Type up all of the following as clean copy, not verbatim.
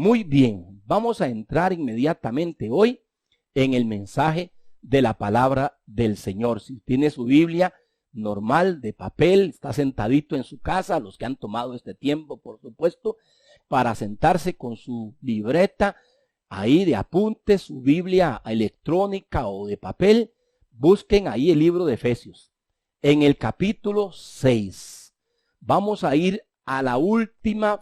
Muy bien, vamos a entrar inmediatamente hoy en el mensaje de la palabra del Señor. Si tiene su Biblia normal de papel, está sentadito en su casa, los que han tomado este tiempo, por supuesto, para sentarse con su libreta ahí de apuntes, su Biblia electrónica o de papel, busquen ahí el libro de Efesios. En el capítulo 6, vamos a ir a la última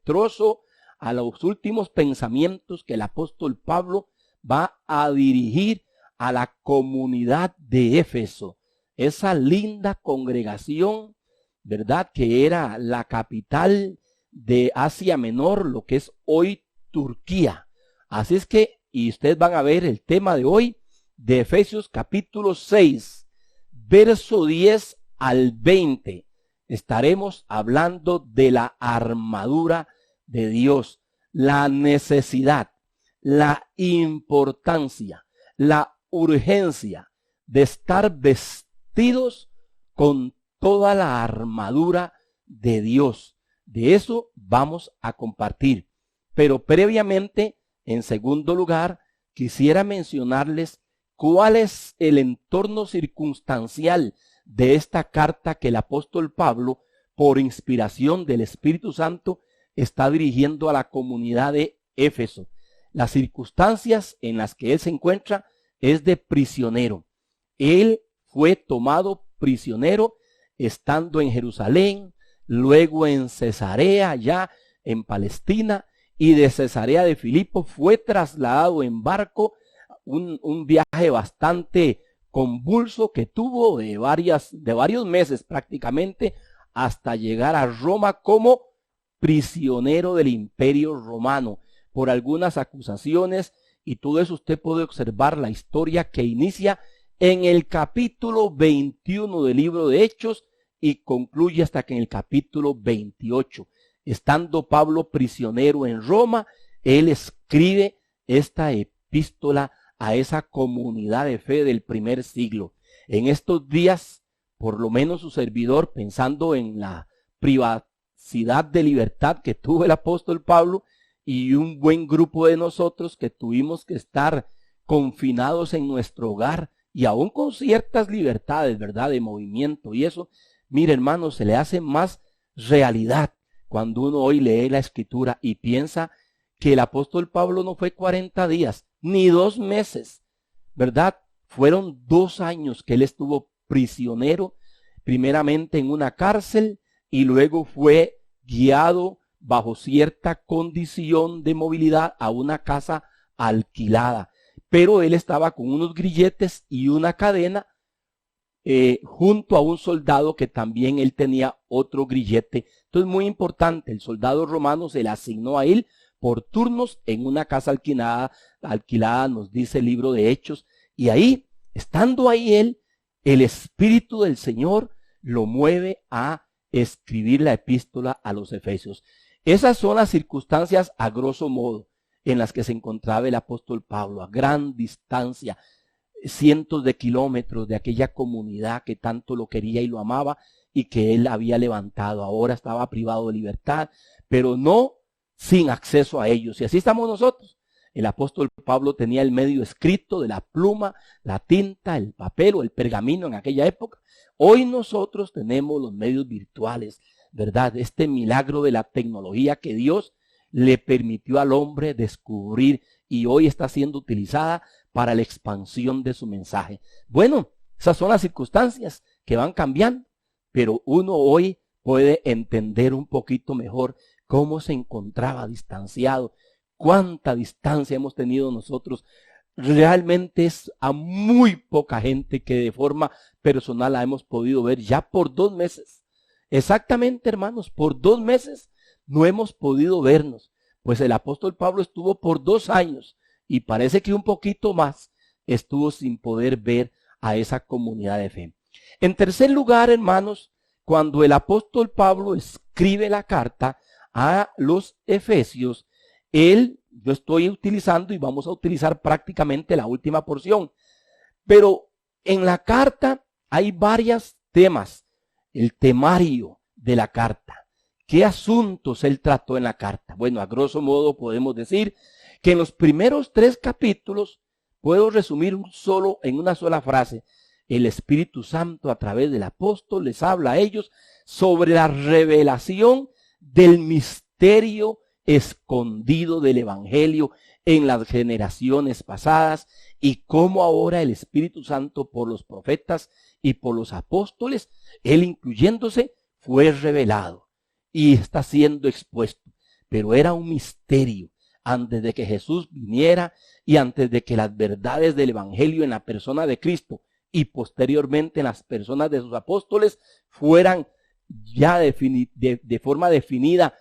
trozo, a los últimos pensamientos que el apóstol Pablo va a dirigir a la comunidad de Éfeso, esa linda congregación, ¿verdad?, que era la capital de Asia Menor, lo que es hoy Turquía. Así es que, y ustedes van a ver el tema de hoy, de Efesios capítulo 6, verso 10 al 20. Estaremos hablando de la armadura de Dios, la necesidad, la importancia, la urgencia de estar vestidos con toda la armadura de Dios. De eso vamos a compartir. Pero previamente, en segundo lugar, quisiera mencionarles cuál es el entorno circunstancial de esta carta que el apóstol Pablo, por inspiración del Espíritu Santo, está dirigiendo a la comunidad de Éfeso. Las circunstancias en las que él se encuentra es de prisionero. Él fue tomado prisionero estando en Jerusalén, luego en Cesarea, allá en Palestina, y de Cesarea de Filipo fue trasladado en barco, un viaje bastante convulso que tuvo de varios meses prácticamente, hasta llegar a Roma como prisionero del Imperio Romano por algunas acusaciones, y todo eso usted puede observar la historia que inicia en el capítulo 21 del libro de Hechos y concluye hasta que en el capítulo 28. Estando Pablo prisionero en Roma, él escribe esta epístola a esa comunidad de fe del primer siglo. En estos días, por lo menos su servidor, pensando en la privacidad de libertad que tuvo el apóstol Pablo y un buen grupo de nosotros que tuvimos que estar confinados en nuestro hogar y aún con ciertas libertades, ¿verdad?, de movimiento y eso, mire, hermano, se le hace más realidad cuando uno hoy lee la escritura y piensa que el apóstol Pablo no fue 40 días, ni 2 meses, ¿verdad? Fueron 2 años que él estuvo prisionero, primeramente en una cárcel y luego fue guiado bajo cierta condición de movilidad a una casa alquilada. Pero él estaba con unos grilletes y una cadena junto a un soldado que también él tenía otro grillete. Entonces, muy importante, el soldado romano se le asignó a él por turnos en una casa alquilada, nos dice el libro de Hechos, y ahí, estando ahí él, el Espíritu del Señor lo mueve a escribir la epístola a los Efesios. Esas son las circunstancias a grosso modo en las que se encontraba el apóstol Pablo, a gran distancia, cientos de kilómetros de aquella comunidad que tanto lo quería y lo amaba y que él había levantado. Ahora estaba privado de libertad, pero no sin acceso a ellos. Y así estamos nosotros. El apóstol Pablo tenía el medio escrito de la pluma, la tinta, el papel o el pergamino en aquella época. Hoy nosotros tenemos los medios virtuales, ¿verdad? Este milagro de la tecnología que Dios le permitió al hombre descubrir y hoy está siendo utilizada para la expansión de su mensaje. Bueno, esas son las circunstancias que van cambiando, pero uno hoy puede entender un poquito mejor cómo se encontraba distanciado, cuánta distancia hemos tenido nosotros. Realmente es a muy poca gente que de forma personal la hemos podido ver ya por 2 meses. Exactamente, hermanos, por 2 meses no hemos podido vernos. Pues el apóstol Pablo estuvo por 2 años y parece que un poquito más estuvo sin poder ver a esa comunidad de fe. En tercer lugar, hermanos, cuando el apóstol Pablo escribe la carta a los Efesios, yo estoy utilizando y vamos a utilizar prácticamente la última porción, pero en la carta hay varios temas, el temario de la carta, ¿Qué asuntos él trató en la carta? Bueno, a grosso modo podemos decir que en los primeros 3 capítulos, puedo resumir en una sola frase, el Espíritu Santo a través del apóstol les habla a ellos sobre la revelación del misterio escondido del Evangelio en las generaciones pasadas y cómo ahora el Espíritu Santo por los profetas y por los apóstoles, él incluyéndose, fue revelado y está siendo expuesto. Pero era un misterio antes de que Jesús viniera y antes de que las verdades del Evangelio en la persona de Cristo y posteriormente en las personas de sus apóstoles fueran ya de forma definida,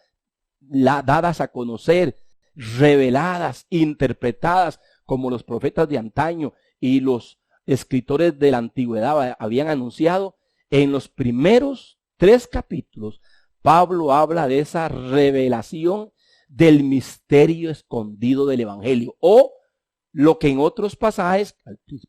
dadas a conocer, reveladas, interpretadas, como los profetas de antaño y los escritores de la antigüedad habían anunciado. En los primeros 3 capítulos, Pablo habla de esa revelación del misterio escondido del Evangelio, o lo que en otros pasajes,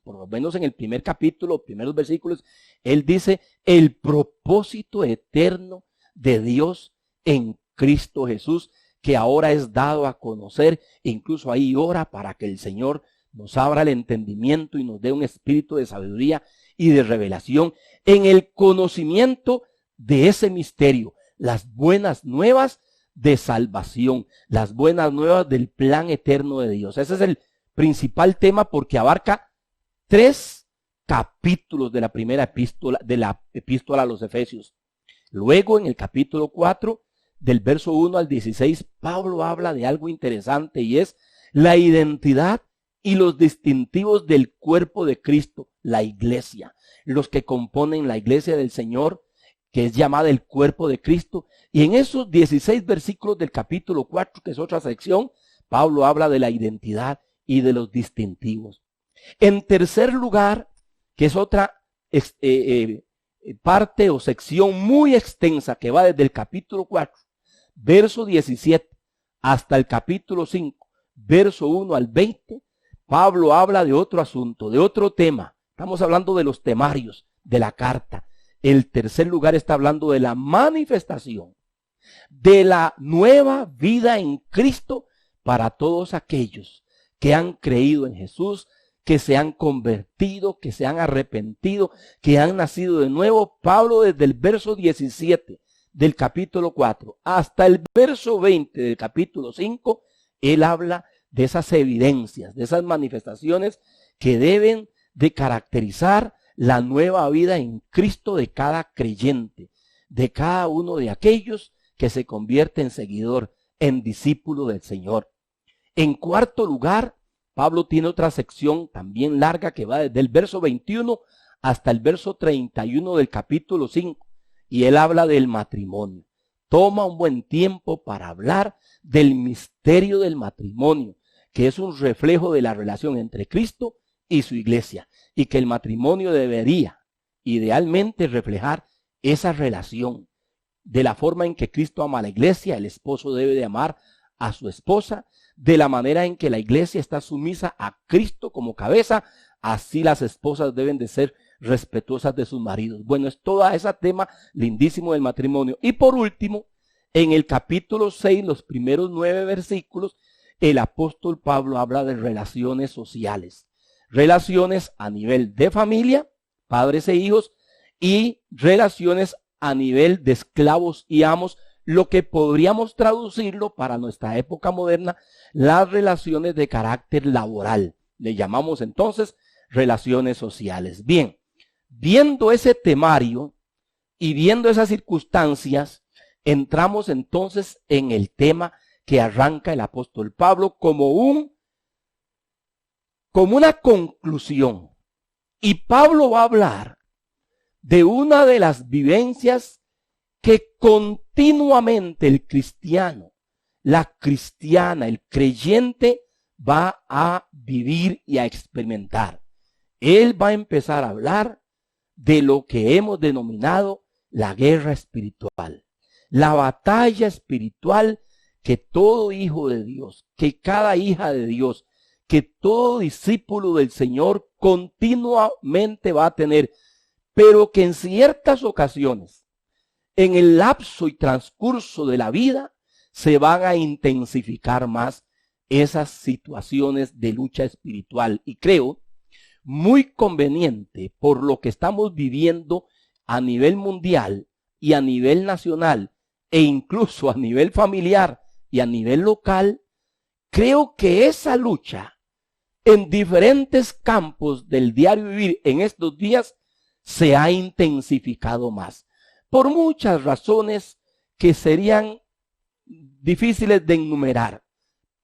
por lo menos en el primer capítulo, primeros versículos, él dice el propósito eterno de Dios en Cristo Jesús, que ahora es dado a conocer. Incluso ahí ora para que el Señor nos abra el entendimiento y nos dé un espíritu de sabiduría y de revelación en el conocimiento de ese misterio, las buenas nuevas de salvación, las buenas nuevas del plan eterno de Dios. Ese es el principal tema porque abarca 3 capítulos de la primera epístola a los Efesios. Luego en el capítulo 4, del verso 1 al 16, Pablo habla de algo interesante y es la identidad y los distintivos del cuerpo de Cristo, la iglesia, los que componen la iglesia del Señor, que es llamada el cuerpo de Cristo. Y en esos 16 versículos del capítulo 4, que es otra sección, Pablo habla de la identidad y de los distintivos. En tercer lugar, que es otra parte o sección muy extensa que va desde el capítulo 4, verso 17, hasta el capítulo 5, verso 1 al 20, Pablo habla de otro asunto, de otro tema. Estamos hablando de los temarios de la carta. El tercer lugar está hablando de la manifestación de la nueva vida en Cristo para todos aquellos que han creído en Jesús, que se han convertido, que se han arrepentido, que han nacido de nuevo. Pablo desde el verso 17 del capítulo 4 hasta el verso 20 del capítulo 5, él habla de esas evidencias, de esas manifestaciones que deben de caracterizar la nueva vida en Cristo de cada creyente, de cada uno de aquellos que se convierte en seguidor, en discípulo del Señor. En cuarto lugar, Pablo tiene otra sección también larga que va desde el verso 21 hasta el verso 31 del capítulo 5, y él habla del matrimonio. Toma un buen tiempo para hablar del misterio del matrimonio, que es un reflejo de la relación entre Cristo y su iglesia, y que el matrimonio debería idealmente reflejar esa relación. De la forma en que Cristo ama a la iglesia, el esposo debe de amar a su esposa. De la manera en que la iglesia está sumisa a Cristo como cabeza, así las esposas deben de ser respetuosas de sus maridos. Bueno, es todo ese tema lindísimo del matrimonio. Y por último, en el capítulo 6, los primeros 9 versículos, el apóstol Pablo habla de relaciones sociales. Relaciones a nivel de familia, padres e hijos, y relaciones a nivel de esclavos y amos, lo que podríamos traducirlo para nuestra época moderna, las relaciones de carácter laboral. Le llamamos entonces relaciones sociales. Bien, viendo ese temario y viendo esas circunstancias, entramos entonces en el tema que arranca el apóstol Pablo como una conclusión. Y Pablo va a hablar de una de las vivencias que continuamente el cristiano, la cristiana, el creyente va a vivir y a experimentar. Él va a empezar a hablar de lo que hemos denominado la guerra espiritual, la batalla espiritual que todo hijo de Dios, que cada hija de Dios, que todo discípulo del Señor continuamente va a tener, pero que en ciertas ocasiones, en el lapso y transcurso de la vida se van a intensificar más esas situaciones de lucha espiritual. Y creo muy conveniente, por lo que estamos viviendo a nivel mundial y a nivel nacional, e incluso a nivel familiar y a nivel local, creo que esa lucha en diferentes campos del diario vivir en estos días se ha intensificado más, por muchas razones que serían difíciles de enumerar.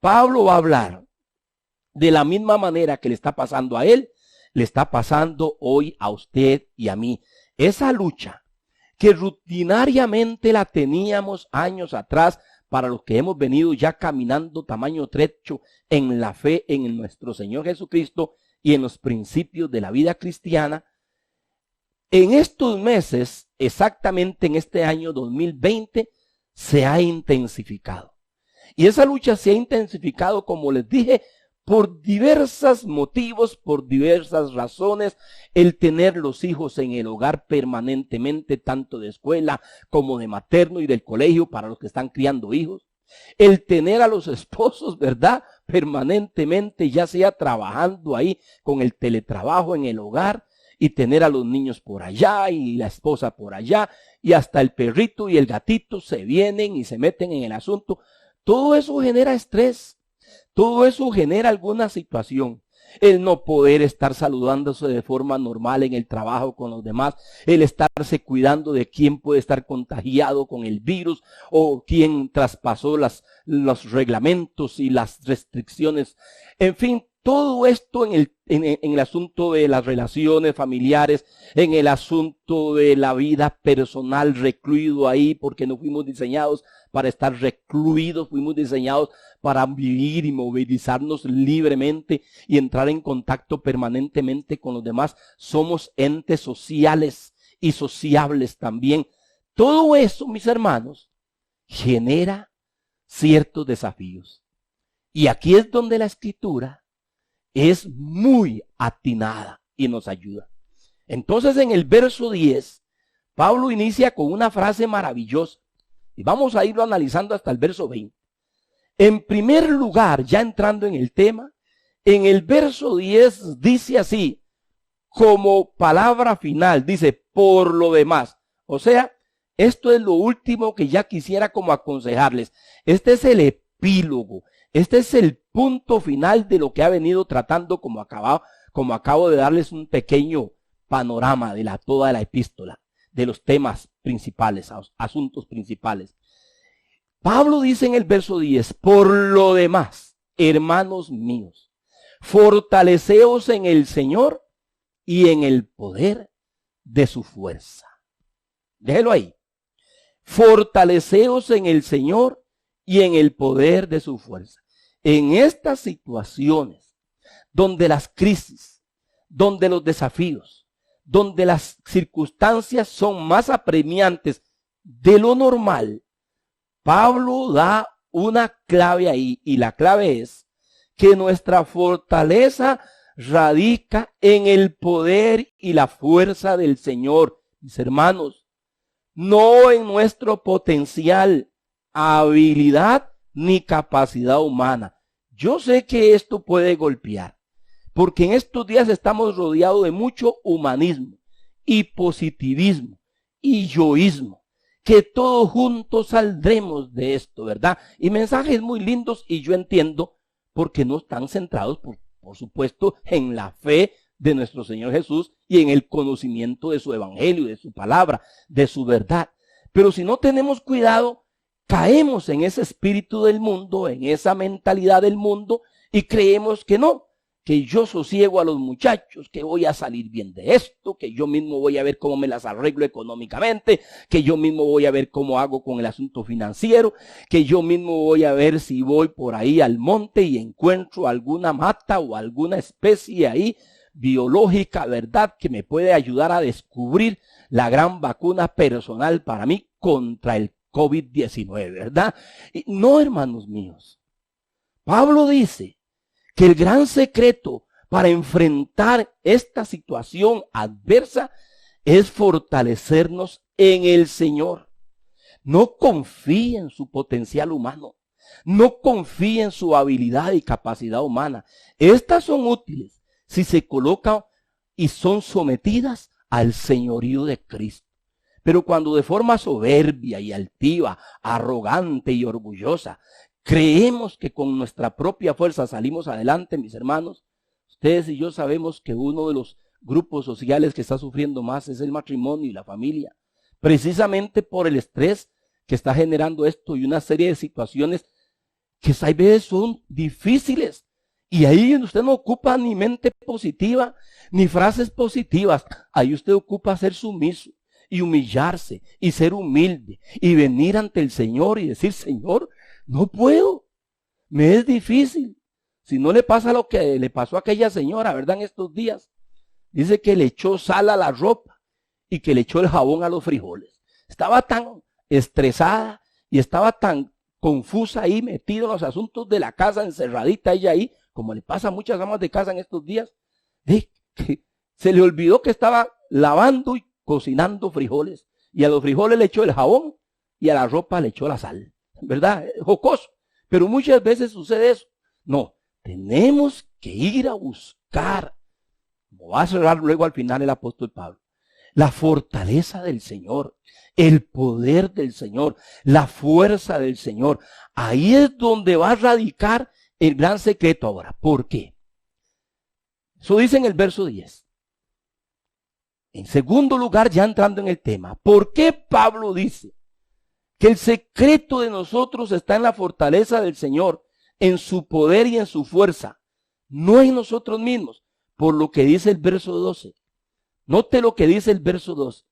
Pablo va a hablar de la misma manera que le está pasando a él, le está pasando hoy a usted y a mí. Esa lucha que rutinariamente la teníamos años atrás, para los que hemos venido ya caminando tamaño trecho en la fe en nuestro Señor Jesucristo y en los principios de la vida cristiana, en estos meses, exactamente en este año 2020, se ha intensificado. Y esa lucha se ha intensificado, como les dije, por diversos motivos, por diversas razones. El tener los hijos en el hogar permanentemente, tanto de escuela como de materno y del colegio para los que están criando hijos. El tener a los esposos, ¿verdad?, permanentemente, ya sea trabajando ahí con el teletrabajo en el hogar, y tener a los niños por allá y la esposa por allá, y hasta el perrito y el gatito se vienen y se meten en el asunto. Todo eso genera estrés. Todo eso genera alguna situación. El no poder estar saludándose de forma normal en el trabajo con los demás, el estarse cuidando de quién puede estar contagiado con el virus o quién traspasó los reglamentos y las restricciones. En fin, todo esto en el asunto de las relaciones familiares, en el asunto de la vida personal, recluido ahí, porque no fuimos diseñados para estar recluidos, fuimos diseñados para vivir y movilizarnos libremente y entrar en contacto permanentemente con los demás. Somos entes sociales y sociables también. Todo eso, mis hermanos, genera ciertos desafíos. Y aquí es donde la Escritura es muy atinada y nos ayuda. Entonces, en el verso 10, Pablo inicia con una frase maravillosa. Y vamos a irlo analizando hasta el verso 20. En primer lugar, ya entrando en el tema, en el verso 10 dice así, como palabra final, dice, por lo demás. O sea, esto es lo último que ya quisiera como aconsejarles. Este es el epílogo. Este es el punto final de lo que ha venido tratando, como acabo de darles un pequeño panorama de toda la epístola, de los temas principales, asuntos principales. Pablo dice en el verso 10, por lo demás, hermanos míos, fortaleceos en el Señor y en el poder de su fuerza. Déjelo ahí. Fortaleceos en el Señor y en el poder de su fuerza. En estas situaciones, donde las crisis, donde los desafíos, donde las circunstancias son más apremiantes de lo normal, Pablo da una clave ahí, y la clave es que nuestra fortaleza radica en el poder y la fuerza del Señor. Mis hermanos, no en nuestro potencial, habilidad ni capacidad humana. Yo sé que esto puede golpear, porque en estos días estamos rodeados de mucho humanismo y positivismo y yoísmo, que todos juntos saldremos de esto, ¿verdad? Y mensajes muy lindos, y yo entiendo, porque no están centrados, por supuesto, en la fe de nuestro Señor Jesús y en el conocimiento de su evangelio, de su palabra, de su verdad. Pero si no tenemos cuidado, caemos en ese espíritu del mundo, en esa mentalidad del mundo, y creemos que no, que yo sosiego a los muchachos, que voy a salir bien de esto, que yo mismo voy a ver cómo me las arreglo económicamente, que yo mismo voy a ver cómo hago con el asunto financiero, que yo mismo voy a ver si voy por ahí al monte y encuentro alguna mata o alguna especie ahí biológica, ¿verdad?, que me puede ayudar a descubrir la gran vacuna personal para mí contra el COVID-19, ¿verdad? Y no, hermanos míos. Pablo dice que el gran secreto para enfrentar esta situación adversa es fortalecernos en el Señor. No confíe en su potencial humano. No confíe en su habilidad y capacidad humana. Estas son útiles si se colocan y son sometidas al señorío de Cristo. Pero cuando de forma soberbia y altiva, arrogante y orgullosa, creemos que con nuestra propia fuerza salimos adelante, mis hermanos, ustedes y yo sabemos que uno de los grupos sociales que está sufriendo más es el matrimonio y la familia. Precisamente por el estrés que está generando esto y una serie de situaciones que a veces son difíciles. Y ahí usted no ocupa ni mente positiva, ni frases positivas. Ahí usted ocupa ser sumiso y humillarse y ser humilde y venir ante el Señor y decir, Señor, no puedo, me es difícil. Si no le pasa lo que le pasó a aquella señora, ¿verdad? En estos días. Dice que le echó sal a la ropa y que le echó el jabón a los frijoles. Estaba tan estresada y estaba tan confusa ahí, metida en los asuntos de la casa, encerradita ella ahí, como le pasa a muchas amas de casa en estos días, que se le olvidó que estaba lavando y cocinando frijoles. Y a los frijoles le echó el jabón y a la ropa le echó la sal. ¿Verdad? Jocoso. Pero muchas veces sucede eso. No, tenemos que ir a buscar, como va a cerrar luego al final el apóstol Pablo, la fortaleza del Señor, el poder del Señor, la fuerza del Señor. Ahí es donde va a radicar el gran secreto ahora. ¿Por qué? Eso dice en el verso 10. En segundo lugar, ya entrando en el tema, ¿por qué Pablo dice que el secreto de nosotros está en la fortaleza del Señor, en su poder y en su fuerza, no en nosotros mismos? Por lo que dice el verso 12. Note lo que dice el verso 12.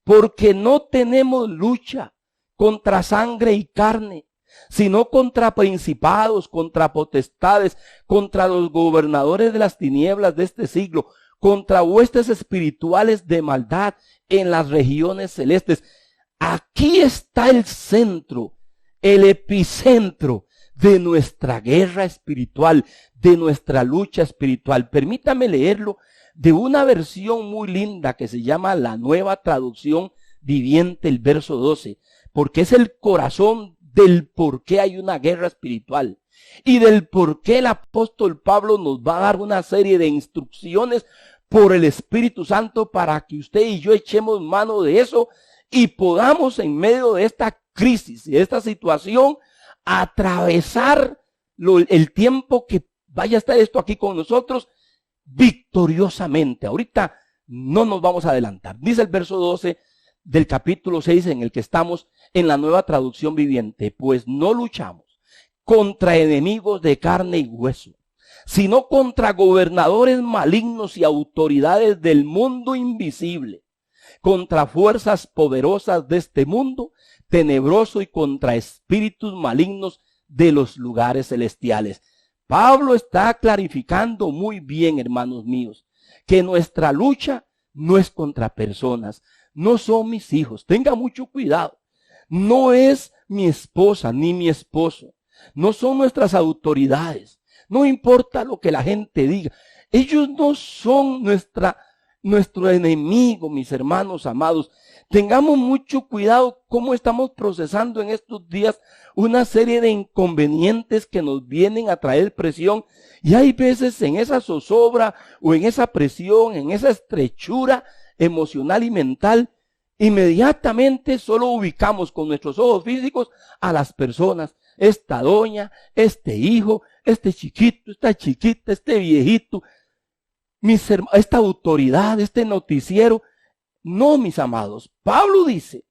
Porque no tenemos lucha contra sangre y carne, sino contra principados, contra potestades, contra los gobernadores de las tinieblas de este siglo, contra huestes espirituales de maldad en las regiones celestes. Aquí está el centro, el epicentro de nuestra guerra espiritual, de nuestra lucha espiritual. Permítame leerlo de una versión muy linda que se llama la Nueva Traducción Viviente, el verso 12, porque es el corazón del por qué hay una guerra espiritual y del por qué el apóstol Pablo nos va a dar una serie de instrucciones por el Espíritu Santo para que usted y yo echemos mano de eso y podamos en medio de esta crisis y de esta situación atravesar el tiempo que vaya a estar esto aquí con nosotros victoriosamente. Ahorita no nos vamos a adelantar. Dice el verso 12 del capítulo 6 en el que estamos en la Nueva Traducción Viviente: pues no luchamos contra enemigos de carne y hueso, sino contra gobernadores malignos y autoridades del mundo invisible, contra fuerzas poderosas de este mundo tenebroso y contra espíritus malignos de los lugares celestiales. Pablo está clarificando muy bien, hermanos míos, que nuestra lucha no es contra personas, no son mis hijos, tenga mucho cuidado, no es mi esposa ni mi esposo, no son nuestras autoridades, no importa lo que la gente diga, ellos no son nuestro enemigo, mis hermanos amados. Tengamos mucho cuidado cómo estamos procesando en estos días una serie de inconvenientes que nos vienen a traer presión, y hay veces en esa zozobra o en esa presión, en esa estrechura emocional y mental, inmediatamente solo ubicamos con nuestros ojos físicos a las personas. Esta doña, este hijo, este chiquito, esta chiquita, este viejito, esta autoridad, este noticiero. No, mis amados, Pablo dice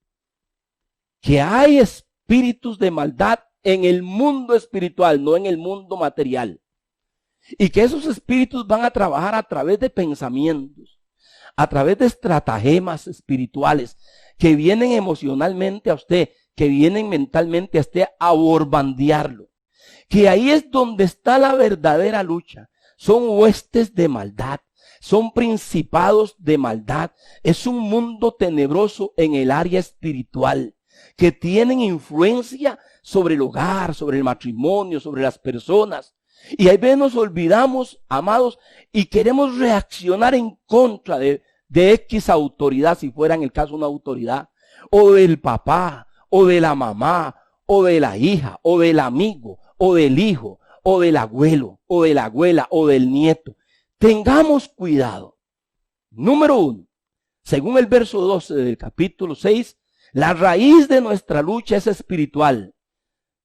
que hay espíritus de maldad en el mundo espiritual, no en el mundo material. Y que esos espíritus van a trabajar a través de pensamientos, a través de estratagemas espirituales que vienen emocionalmente a usted, que vienen mentalmente a usted a borbandearlo. Que ahí es donde está la verdadera lucha. Son huestes de maldad. Son principados de maldad. Es un mundo tenebroso en el área espiritual que tienen influencia sobre el hogar, sobre el matrimonio, sobre las personas. Y ahí veces nos olvidamos, amados, y queremos reaccionar en contra de X autoridad, si fuera en el caso una autoridad, o del papá, o de la mamá, o de la hija, o del amigo, o del hijo, o del abuelo, o de la abuela, o del nieto. Tengamos cuidado. Número 1, según el verso 12 del capítulo 6, la raíz de nuestra lucha es espiritual,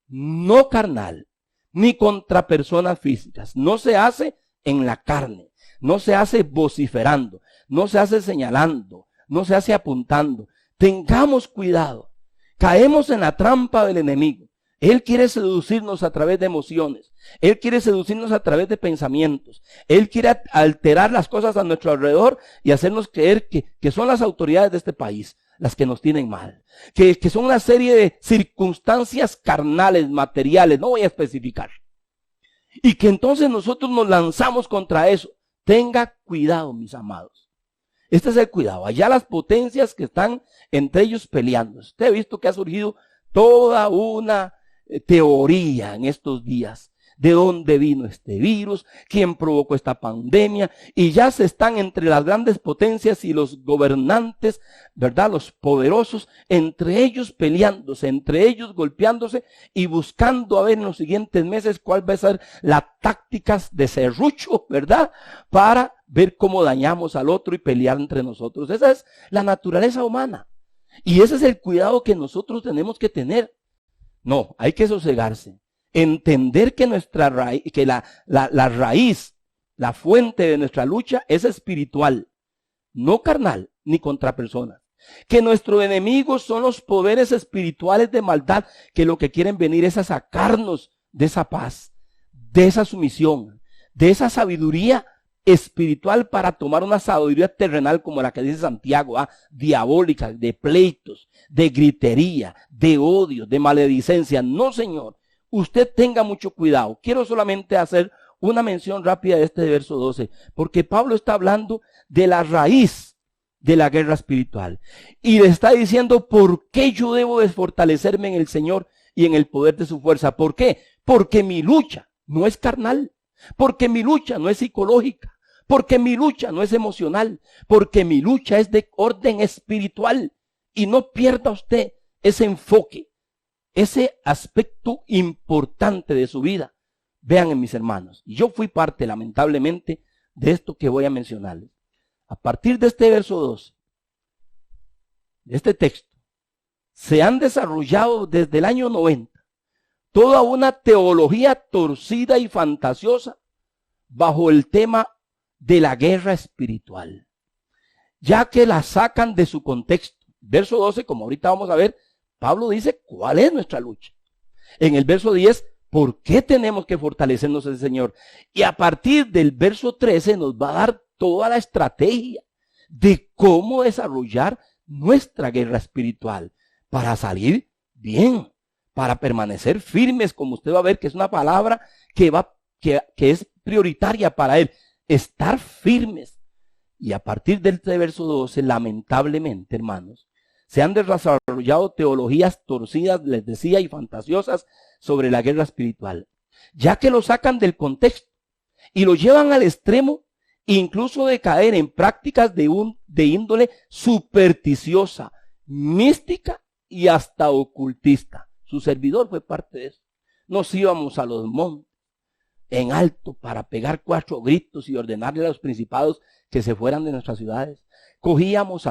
no carnal, ni contra personas físicas. No se hace en la carne, no se hace vociferando, no se hace señalando, no se hace apuntando. Tengamos cuidado. Caemos en la trampa del enemigo. Él quiere seducirnos a través de emociones. Él quiere seducirnos a través de pensamientos. Él quiere alterar las cosas a nuestro alrededor y hacernos creer que son las autoridades de este país las que nos tienen mal. Que son una serie de circunstancias carnales, materiales, no voy a especificar. Y que entonces nosotros nos lanzamos contra eso. Tenga cuidado, mis amados. Este es el cuidado. Allá las potencias que están entre ellos peleando. Usted ha visto que ha surgido toda una teoría en estos días. ¿De dónde vino este virus? ¿Quién provocó esta pandemia? Y ya se están entre las grandes potencias y los gobernantes, ¿verdad? Los poderosos, entre ellos peleándose, entre ellos golpeándose y buscando a ver en los siguientes meses cuál va a ser las tácticas de serrucho, ¿verdad? Para ver cómo dañamos al otro y pelear entre nosotros. Esa es la naturaleza humana. Y ese es el cuidado que nosotros tenemos que tener. No, hay que sosegarse. Entender que nuestra raíz, que la raíz, la fuente de nuestra lucha es espiritual, no carnal, ni contra personas. Que nuestros enemigos son los poderes espirituales de maldad, que lo que quieren venir es a sacarnos de esa paz, de esa sumisión, de esa sabiduría espiritual para tomar una sabiduría terrenal como la que dice Santiago, diabólica, de pleitos, de gritería, de odio, de maledicencia. No, Señor. Usted tenga mucho cuidado. Quiero solamente hacer una mención rápida de este verso 12, porque Pablo está hablando de la raíz de la guerra espiritual. Y le está diciendo, ¿por qué yo debo desfortalecerme en el Señor y en el poder de su fuerza? ¿Por qué? Porque mi lucha no es carnal, porque mi lucha no es psicológica, porque mi lucha no es emocional, porque mi lucha es de orden espiritual. Y no pierda usted ese enfoque, ese aspecto importante de su vida. Vean, en mis hermanos, y yo fui parte, lamentablemente, de esto que voy a mencionarles. A partir de este verso 2, de este texto, se han desarrollado desde el año 90 toda una teología torcida y fantasiosa bajo el tema de la guerra espiritual, ya que la sacan de su contexto. Verso 12, como ahorita vamos a ver, Pablo dice cuál es nuestra lucha. En el verso 10, ¿por qué tenemos que fortalecernos en el Señor? Y a partir del verso 13 nos va a dar toda la estrategia de cómo desarrollar nuestra guerra espiritual para salir bien, para permanecer firmes, como usted va a ver que es una palabra que es prioritaria para él, estar firmes. Y a partir del verso 12, lamentablemente, hermanos, se han desarrollado teologías torcidas, les decía, y fantasiosas sobre la guerra espiritual, ya que lo sacan del contexto y lo llevan al extremo, incluso de caer en prácticas de índole supersticiosa, mística y hasta ocultista. Su servidor fue parte de eso. Nos íbamos a los montes en alto para pegar 4 gritos y ordenarle a los principados que se fueran de nuestras ciudades. Tomábamos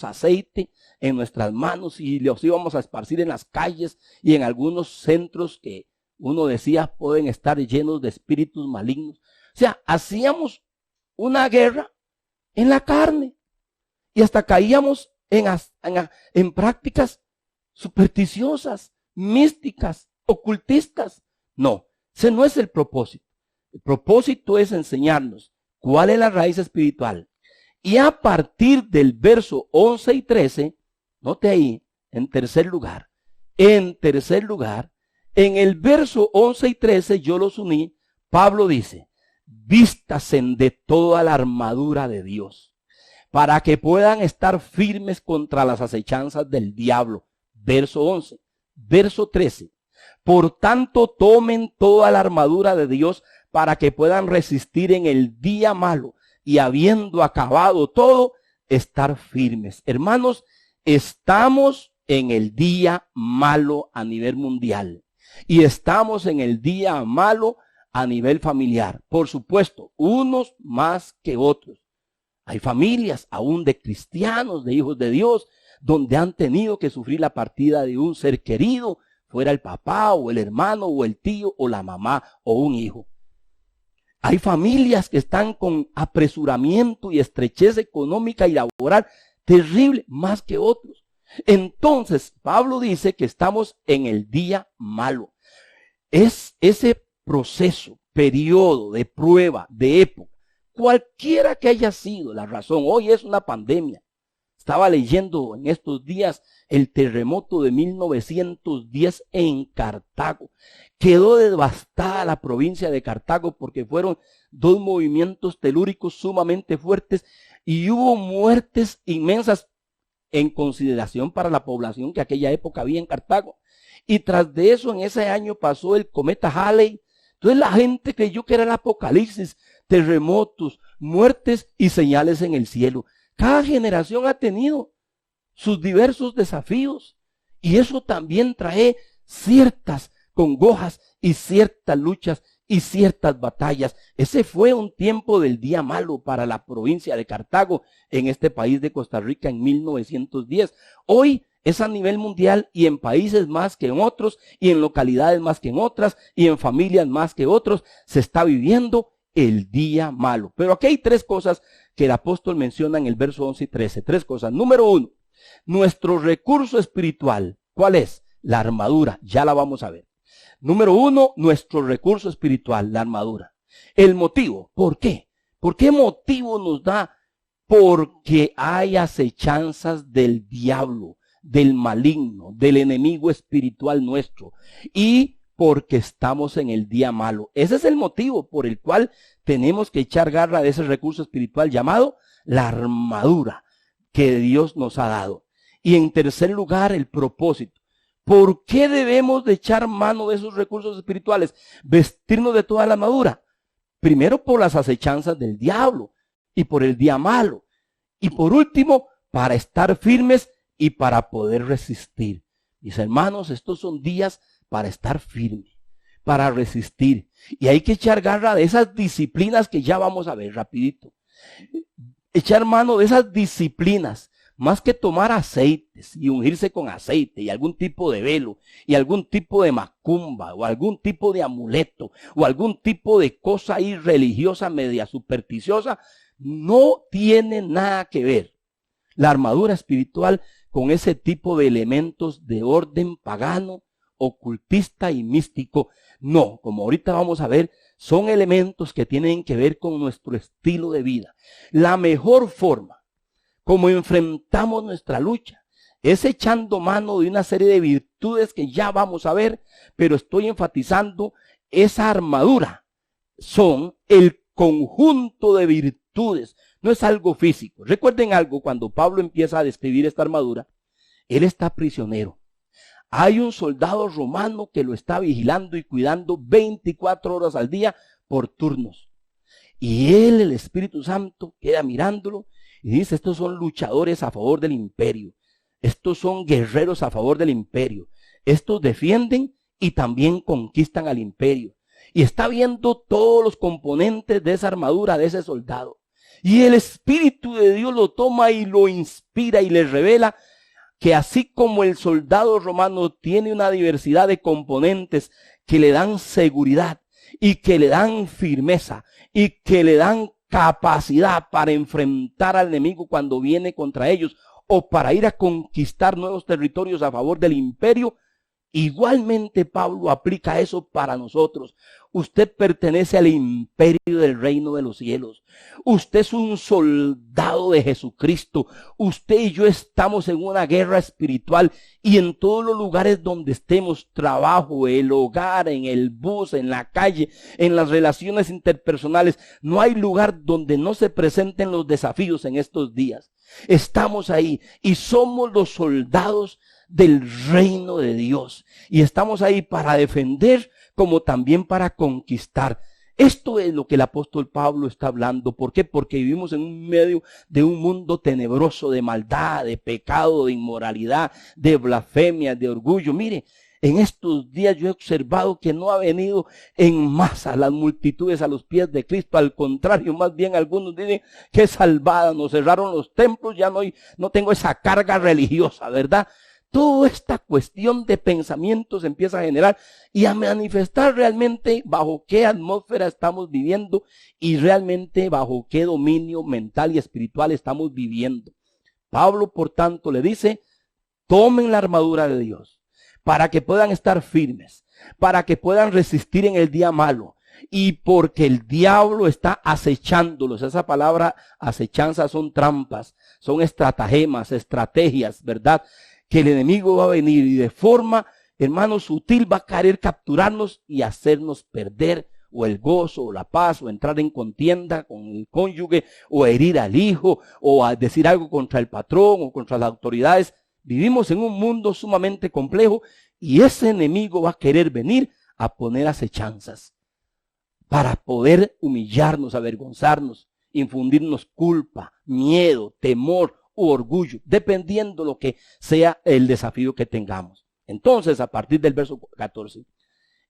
aceite en nuestras manos y los íbamos a esparcir en las calles y en algunos centros que uno decía pueden estar llenos de espíritus malignos. O sea, hacíamos una guerra en la carne y hasta caíamos en prácticas supersticiosas, místicas, ocultistas. No, ese no es el propósito. El propósito es enseñarnos cuál es la raíz espiritual. Y a partir del verso 11 y 13, note ahí, en tercer lugar, en el verso 11 y 13 yo los uní. Pablo dice, vístasen de toda la armadura de Dios, para que puedan estar firmes contra las acechanzas del diablo. Verso 11, verso 13, por tanto tomen toda la armadura de Dios para que puedan resistir en el día malo y habiendo acabado todo, estar firmes. Hermanos, estamos en el día malo a nivel mundial. Y estamos en el día malo a nivel familiar. Por supuesto, unos más que otros. Hay familias aún de cristianos, de hijos de Dios, donde han tenido que sufrir la partida de un ser querido, fuera el papá o el hermano o el tío o la mamá o un hijo. Hay familias que están con apresuramiento y estrechez económica y laboral terrible más que otros. Entonces, Pablo dice que estamos en el día malo. Es ese proceso, periodo de prueba, de época, cualquiera que haya sido la razón. Hoy es una pandemia. Estaba leyendo en estos días el terremoto de 1910 en Cartago. Quedó devastada la provincia de Cartago porque fueron dos movimientos telúricos sumamente fuertes y hubo muertes inmensas en consideración para la población que aquella época había en Cartago. Y tras de eso, en ese año pasó el cometa Halley. Entonces la gente creyó que era el apocalipsis, terremotos, muertes y señales en el cielo. Cada generación ha tenido sus diversos desafíos y eso también trae ciertas congojas y ciertas luchas y ciertas batallas. Ese fue un tiempo del día malo para la provincia de Cartago en este país de Costa Rica en 1910. Hoy es a nivel mundial y en países más que en otros y en localidades más que en otras y en familias más que otros se está viviendo el día malo. Pero aquí hay tres cosas que el apóstol menciona en el verso 11 y 13. Tres cosas. Número 1, nuestro recurso espiritual. ¿Cuál es? La armadura. Ya la vamos a ver. Número 1, nuestro recurso espiritual, la armadura. El motivo. ¿Por qué? ¿Por qué motivo nos da? Porque hay acechanzas del diablo, del maligno, del enemigo espiritual nuestro. Y porque estamos en el día malo. Ese es el motivo por el cual tenemos que echar garra de ese recurso espiritual llamado la armadura que Dios nos ha dado. Y en tercer lugar, el propósito. ¿Por qué debemos de echar mano de esos recursos espirituales? Vestirnos de toda la armadura. Primero por las acechanzas del diablo y por el día malo. Y por último, para estar firmes y para poder resistir. Mis hermanos, estos son días para estar firme, para resistir. Y hay que echar garra de esas disciplinas que ya vamos a ver rapidito. Echar mano de esas disciplinas, más que tomar aceites y ungirse con aceite y algún tipo de velo y algún tipo de macumba o algún tipo de amuleto o algún tipo de cosa irreligiosa media supersticiosa, no tiene nada que ver la armadura espiritual con ese tipo de elementos de orden pagano, ocultista y místico. No, como ahorita vamos a ver, son elementos que tienen que ver con nuestro estilo de vida. La mejor forma como enfrentamos nuestra lucha es echando mano de una serie de virtudes que ya vamos a ver, pero estoy enfatizando esa armadura. Son el conjunto de virtudes, no es algo físico. Recuerden algo, cuando Pablo empieza a describir esta armadura, él está prisionero. Hay un soldado romano que lo está vigilando y cuidando 24 horas al día por turnos. Y él, el Espíritu Santo, queda mirándolo y dice, estos son luchadores a favor del imperio. Estos son guerreros a favor del imperio. Estos defienden y también conquistan al imperio. Y está viendo todos los componentes de esa armadura de ese soldado. Y el Espíritu de Dios lo toma y lo inspira y le revela que así como el soldado romano tiene una diversidad de componentes que le dan seguridad y que le dan firmeza y que le dan capacidad para enfrentar al enemigo cuando viene contra ellos o para ir a conquistar nuevos territorios a favor del imperio, igualmente Pablo aplica eso para nosotros. Usted pertenece al imperio del reino de los cielos. Usted es un soldado de Jesucristo. Usted y yo estamos en una guerra espiritual y en todos los lugares donde estemos, trabajo, el hogar, en el bus, en la calle, en las relaciones interpersonales, no hay lugar donde no se presenten los desafíos en estos días. Estamos ahí y somos los soldados del reino de Dios y estamos ahí para defender como también para conquistar. Esto es lo que el apóstol Pablo está hablando. ¿Por qué? Porque vivimos en un medio de un mundo tenebroso de maldad, de pecado, de inmoralidad, de blasfemia, de orgullo. Mire, en estos días yo he observado que no ha venido en masa las multitudes a los pies de Cristo. Al contrario, más bien algunos dicen que es salvada, nos cerraron los templos, ya no tengo esa carga religiosa, ¿verdad? Toda esta cuestión de pensamientos empieza a generar y a manifestar realmente bajo qué atmósfera estamos viviendo y realmente bajo qué dominio mental y espiritual estamos viviendo. Pablo, por tanto, le dice, tomen la armadura de Dios para que puedan estar firmes, para que puedan resistir en el día malo y porque el diablo está acechándolos. Esa palabra acechanza son trampas, son estratagemas, estrategias, ¿verdad? Que el enemigo va a venir y de forma, hermano, sutil va a querer capturarnos y hacernos perder o el gozo o la paz o entrar en contienda con el cónyuge o herir al hijo o a decir algo contra el patrón o contra las autoridades. Vivimos en un mundo sumamente complejo y ese enemigo va a querer venir a poner acechanzas para poder humillarnos, avergonzarnos, infundirnos culpa, miedo, temor u orgullo, dependiendo lo que sea el desafío que tengamos. Entonces, a partir del verso 14,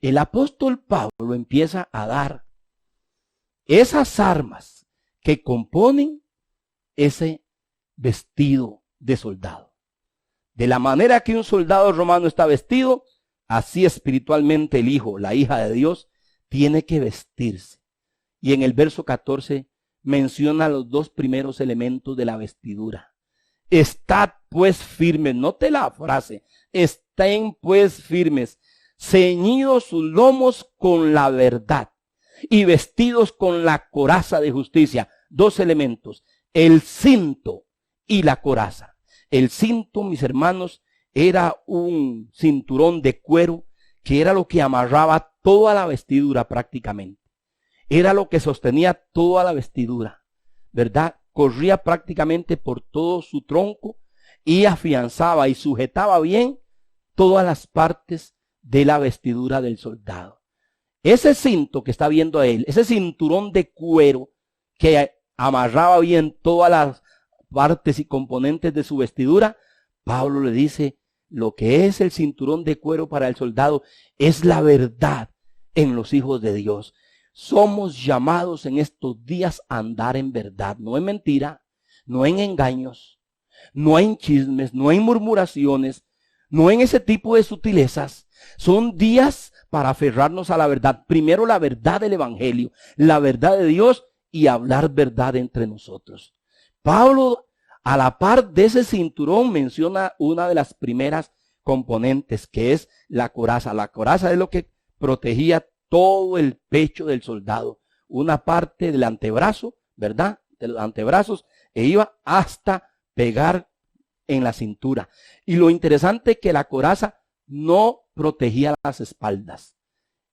el apóstol Pablo empieza a dar esas armas que componen ese vestido de soldado. De la manera que un soldado romano está vestido, así espiritualmente el hijo, la hija de Dios, tiene que vestirse. Y en el verso 14 menciona los dos primeros elementos de la vestidura. Estad pues firmes, note la frase, estén pues firmes, ceñidos sus lomos con la verdad y vestidos con la coraza de justicia. Dos elementos, el cinto y la coraza. El cinto, mis hermanos, era un cinturón de cuero que era lo que amarraba toda la vestidura prácticamente. Era lo que sostenía toda la vestidura, ¿verdad? Corría prácticamente por todo su tronco y afianzaba y sujetaba bien todas las partes de la vestidura del soldado. Ese cinto que está viendo a él, ese cinturón de cuero que amarraba bien todas las partes y componentes de su vestidura, Pablo le dice, lo que es el cinturón de cuero para el soldado es la verdad en los hijos de Dios. Somos llamados en estos días a andar en verdad, no en mentira, no en engaños, no en chismes, no en murmuraciones, no en ese tipo de sutilezas. Son días para aferrarnos a la verdad. Primero la verdad del evangelio, la verdad de Dios y hablar verdad entre nosotros. Pablo, a la par de ese cinturón, menciona una de las primeras componentes, que es la coraza. La coraza es lo que protegía todo el pecho del soldado, una parte del antebrazo, ¿verdad? De los antebrazos, e iba hasta pegar en la cintura. Y lo interesante es que la coraza no protegía las espaldas.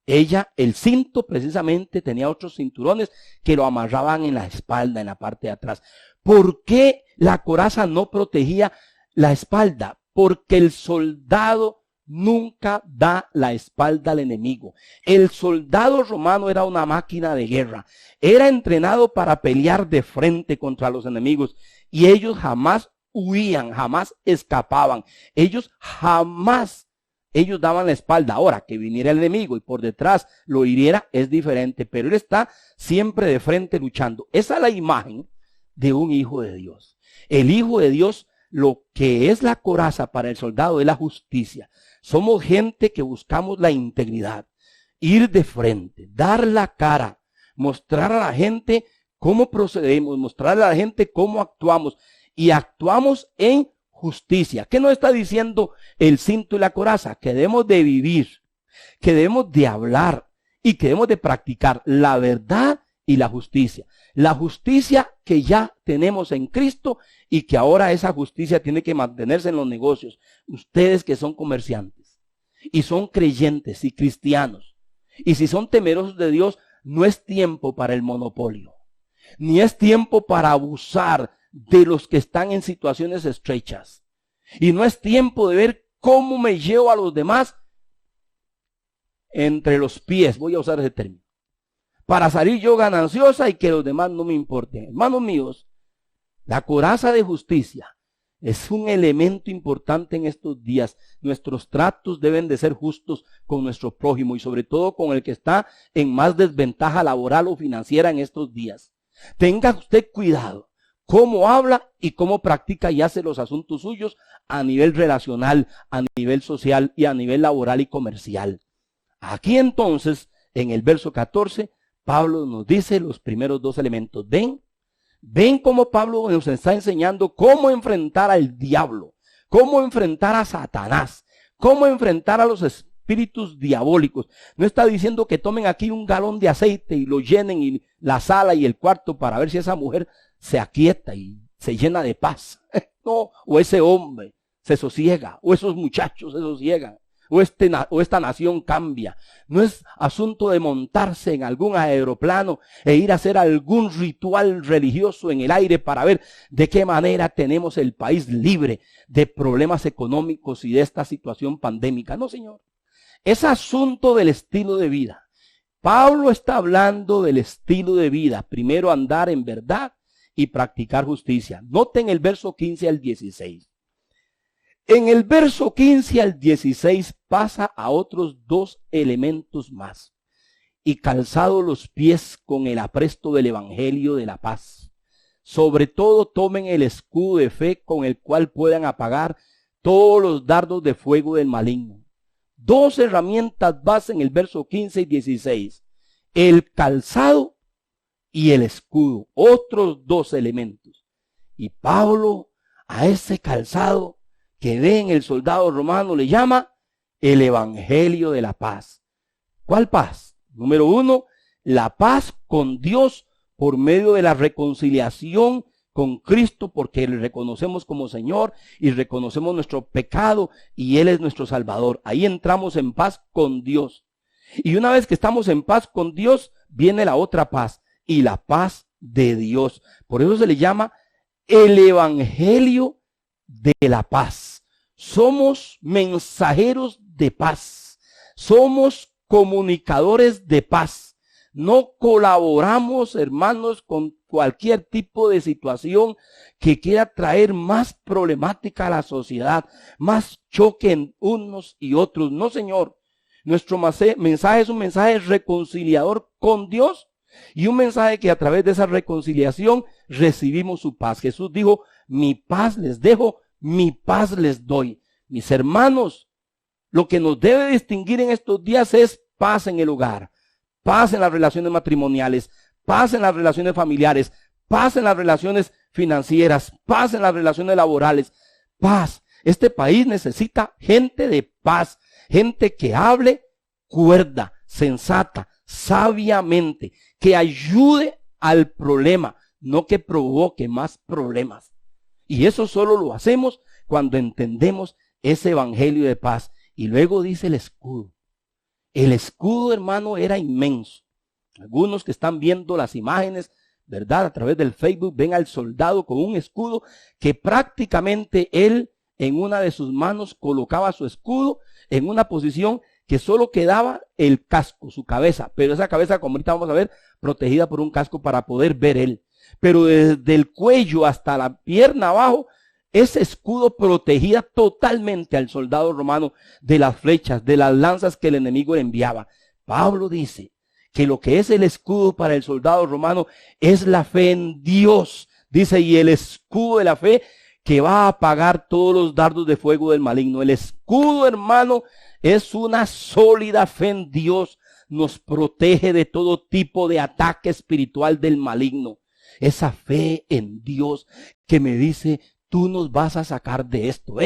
El cinto precisamente tenía otros cinturones que lo amarraban en la espalda, en la parte de atrás. ¿Por qué la coraza no protegía la espalda? Porque el soldado nunca da la espalda al enemigo. El soldado romano era una máquina de guerra. Era entrenado para pelear de frente contra los enemigos. Y ellos jamás huían, jamás escapaban. Ellos daban la espalda. Ahora, que viniera el enemigo y por detrás lo hiriera es diferente. Pero él está siempre de frente luchando. Esa es la imagen de un hijo de Dios. El hijo de Dios, lo que es la coraza para el soldado es la justicia. Somos gente que buscamos la integridad, ir de frente, dar la cara, mostrar a la gente cómo procedemos, mostrar a la gente cómo actuamos y actuamos en justicia. ¿Qué nos está diciendo el cinto y la coraza? Que debemos de vivir, que debemos de hablar y que debemos de practicar la verdad y la justicia. La justicia que ya tenemos en Cristo y que ahora esa justicia tiene que mantenerse en los negocios. Ustedes que son comerciantes y son creyentes y cristianos y si son temerosos de Dios, no es tiempo para el monopolio, ni es tiempo para abusar de los que están en situaciones estrechas. Y no es tiempo de ver cómo me llevo a los demás entre los pies, voy a usar ese término, para salir yo gananciosa y que los demás no me importen. Hermanos míos, la coraza de justicia es un elemento importante en estos días. Nuestros tratos deben de ser justos con nuestro prójimo y sobre todo con el que está en más desventaja laboral o financiera en estos días. Tenga usted cuidado cómo habla y cómo practica y hace los asuntos suyos a nivel relacional, a nivel social y a nivel laboral y comercial. Aquí entonces, en el verso 14, Pablo nos dice los primeros dos elementos. Ven cómo Pablo nos está enseñando cómo enfrentar al diablo, cómo enfrentar a Satanás, cómo enfrentar a los espíritus diabólicos. No está diciendo que tomen aquí un galón de aceite y lo llenen y la sala y el cuarto para ver si esa mujer se aquieta y se llena de paz. No, o ese hombre se sosiega, o esos muchachos se sosiegan, o esta nación cambia. No es asunto de montarse en algún aeroplano e ir a hacer algún ritual religioso en el aire para ver de qué manera tenemos el país libre de problemas económicos y de esta situación pandémica. No, señor. Es asunto del estilo de vida. Pablo está hablando del estilo de vida. Primero, andar en verdad y practicar justicia. Noten el verso 15 al 16. En el verso 15 al 16 pasa a otros dos elementos más. Y calzado los pies con el apresto del evangelio de la paz. Sobre todo tomen el escudo de fe con el cual puedan apagar todos los dardos de fuego del maligno. Dos herramientas base en el verso 15 y 16. El calzado y el escudo. Otros dos elementos. Y Pablo a ese calzado que ve en el soldado romano le llama el evangelio de la paz. ¿Cuál paz? Número uno, la paz con Dios por medio de la reconciliación con Cristo, porque le reconocemos como Señor y reconocemos nuestro pecado y Él es nuestro Salvador. Ahí entramos en paz con Dios. Y una vez que estamos en paz con Dios, viene la otra paz y la paz de Dios. Por eso se le llama el evangelio de la paz. Somos mensajeros de paz. Somos comunicadores de paz. No colaboramos, hermanos, con cualquier tipo de situación que quiera traer más problemática a la sociedad, más choque en unos y otros. No, señor. Nuestro mensaje es un mensaje reconciliador con Dios y un mensaje que a través de esa reconciliación recibimos su paz. Jesús dijo, mi paz les dejo, mi paz les doy. Mis hermanos, lo que nos debe distinguir en estos días es paz en el hogar, paz en las relaciones matrimoniales, paz en las relaciones familiares, paz en las relaciones financieras, paz en las relaciones laborales, paz. Este país necesita gente de paz, gente que hable cuerda, sensata, sabiamente, que ayude al problema, no que provoque más problemas. Y eso solo lo hacemos cuando entendemos ese evangelio de paz. Y luego dice el escudo. El escudo, hermano, era inmenso. Algunos que están viendo las imágenes, ¿verdad? A través del Facebook, ven al soldado con un escudo que prácticamente él en una de sus manos colocaba su escudo en una posición que solo quedaba el casco, su cabeza. Pero esa cabeza, como ahorita vamos a ver, protegida por un casco para poder ver él. Pero desde el cuello hasta la pierna abajo, ese escudo protegía totalmente al soldado romano de las flechas, de las lanzas que el enemigo le enviaba. Pablo dice que lo que es el escudo para el soldado romano es la fe en Dios. Dice, y el escudo de la fe que va a apagar todos los dardos de fuego del maligno. El escudo, hermano, es una sólida fe en Dios. Nos protege de todo tipo de ataque espiritual del maligno. Esa fe en Dios que me dice, tú nos vas a sacar de esto,